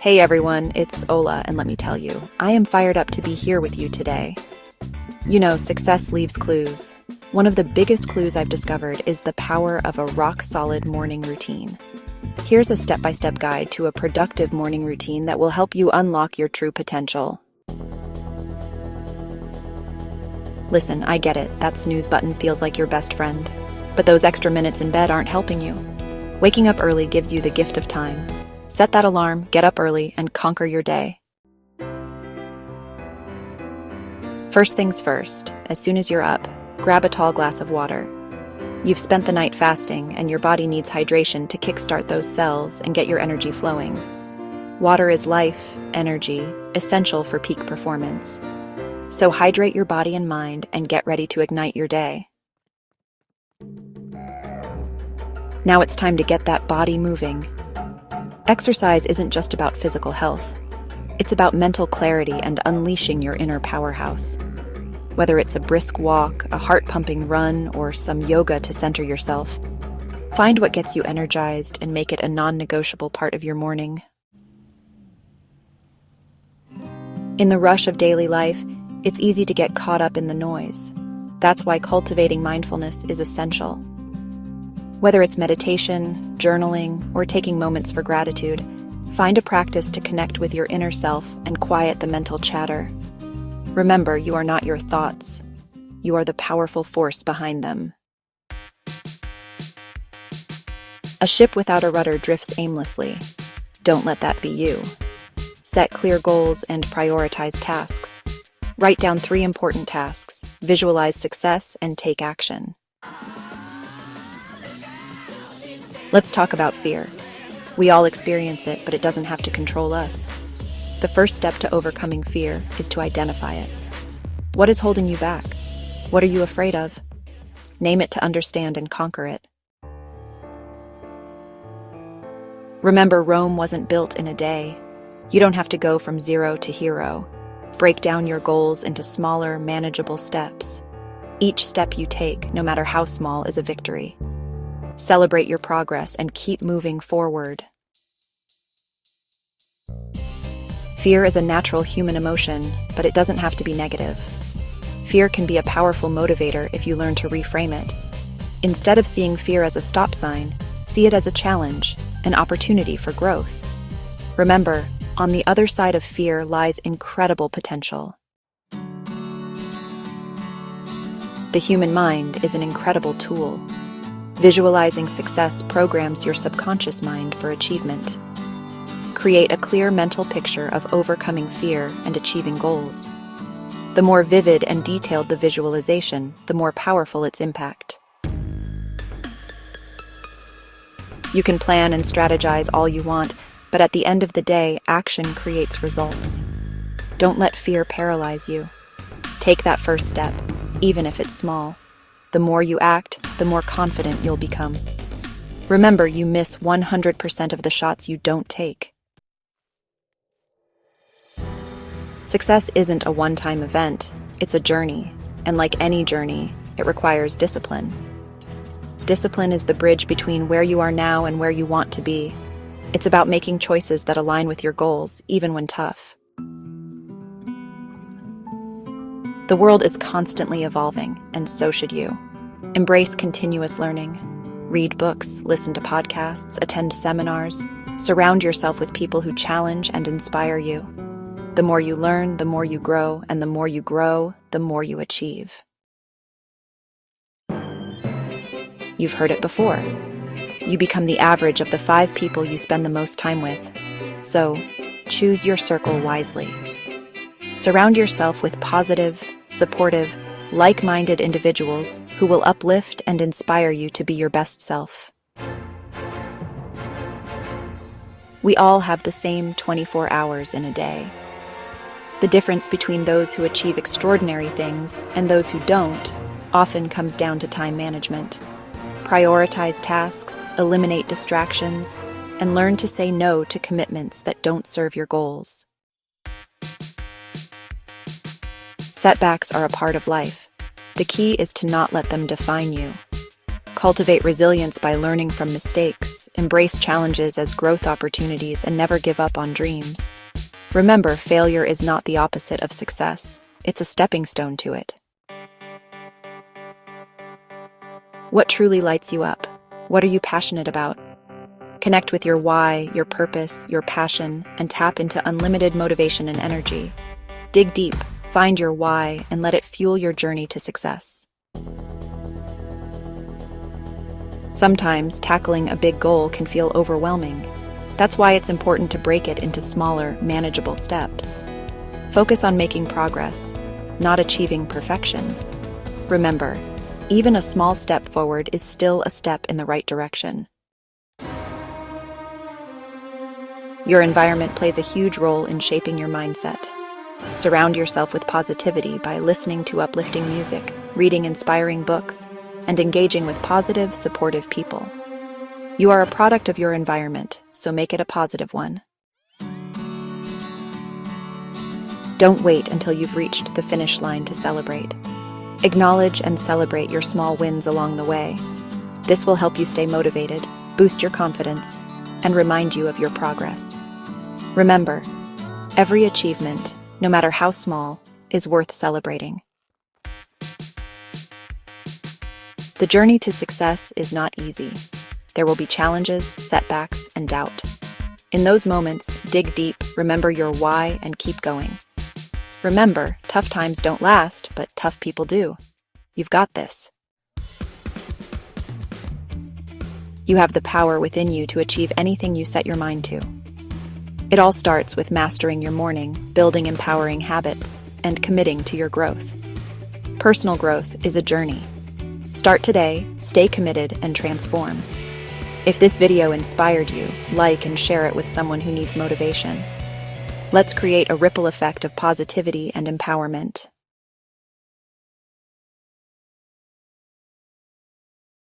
Hey everyone, it's Ola, and let me tell you, I am fired up to be here with you today. You know, success leaves clues. One of the biggest clues I've discovered is the power of a rock-solid morning routine. Here's a step-by-step guide to a productive morning routine that will help you unlock your true potential. Listen, I get it, that snooze button feels like your best friend. But those extra minutes in bed aren't helping you. Waking up early gives you the gift of time. Set that alarm, get up early, and conquer your day. First things first, as soon as you're up, grab a tall glass of water. You've spent the night fasting, and your body needs hydration to kickstart those cells and get your energy flowing. Water is life, energy, essential for peak performance. So hydrate your body and mind and get ready to ignite your day. Now it's time to get that body moving. Exercise isn't just about physical health. It's about mental clarity and unleashing your inner powerhouse. Whether it's a brisk walk, a heart-pumping run, or some yoga to center yourself, find what gets you energized and make it a non-negotiable part of your morning. In the rush of daily life, it's easy to get caught up in the noise. That's why cultivating mindfulness is essential. Whether it's meditation, journaling, or taking moments for gratitude, find a practice to connect with your inner self and quiet the mental chatter. Remember, you are not your thoughts. You are the powerful force behind them. A ship without a rudder drifts aimlessly. Don't let that be you. Set clear goals and prioritize tasks. Write down 3 important tasks, visualize success, and take action. Let's talk about fear. We all experience it, but it doesn't have to control us. The first step to overcoming fear is to identify it. What is holding you back? What are you afraid of? Name it to understand and conquer it. Remember, Rome wasn't built in a day. You don't have to go from zero to hero. Break down your goals into smaller, manageable steps. Each step you take, no matter how small, is a victory. Celebrate your progress and keep moving forward. Fear is a natural human emotion, but it doesn't have to be negative. Fear can be a powerful motivator if you learn to reframe it. Instead of seeing fear as a stop sign, see it as a challenge, an opportunity for growth. Remember, on the other side of fear lies incredible potential. The human mind is an incredible tool. Visualizing success programs your subconscious mind for achievement. Create a clear mental picture of overcoming fear and achieving goals. The more vivid and detailed the visualization, the more powerful its impact. You can plan and strategize all you want, but at the end of the day, action creates results. Don't let fear paralyze you. Take that first step, even if it's small. The more you act, the more confident you'll become. Remember, you miss 100% of the shots you don't take. Success isn't a one-time event, it's a journey, and like any journey, it requires discipline. Discipline is the bridge between where you are now and where you want to be. It's about making choices that align with your goals, even when tough. The world is constantly evolving, and so should you. Embrace continuous learning. Read books, listen to podcasts, attend seminars. Surround yourself with people who challenge and inspire you. The more you learn, the more you grow, and the more you grow, the more you achieve. You've heard it before. You become the average of the 5 people you spend the most time with. So, choose your circle wisely. Surround yourself with positive, supportive, like-minded individuals who will uplift and inspire you to be your best self. We all have the same 24 hours in a day. The difference between those who achieve extraordinary things and those who don't often comes down to time management. Prioritize tasks, eliminate distractions, and learn to say no to commitments that don't serve your goals. Setbacks are a part of life. The key is to not let them define you. Cultivate resilience by learning from mistakes, embrace challenges as growth opportunities, and never give up on dreams. Remember, failure is not the opposite of success. It's a stepping stone to it. What truly lights you up? What are you passionate about? Connect with your why, your purpose, your passion, and tap into unlimited motivation and energy. Dig deep, find your why, and let it fuel your journey to success. Sometimes tackling a big goal can feel overwhelming. That's why it's important to break it into smaller, manageable steps. Focus on making progress, not achieving perfection. Remember, even a small step forward is still a step in the right direction. Your environment plays a huge role in shaping your mindset. Surround yourself with positivity by listening to uplifting music, reading inspiring books, and engaging with positive, supportive people. You are a product of your environment, so make it a positive one. Don't wait until you've reached the finish line to celebrate. Acknowledge and celebrate your small wins along the way. This will help you stay motivated, boost your confidence, and remind you of your progress. Remember, every achievement, no matter how small, is worth celebrating. The journey to success is not easy. There will be challenges, setbacks, and doubt. In those moments, dig deep, remember your why, and keep going. Remember, tough times don't last, but tough people do. You've got this. You have the power within you to achieve anything you set your mind to. It all starts with mastering your morning, building empowering habits, and committing to your growth. Personal growth is a journey. Start today, stay committed, and transform. If this video inspired you, like and share it with someone who needs motivation. Let's create a ripple effect of positivity and empowerment.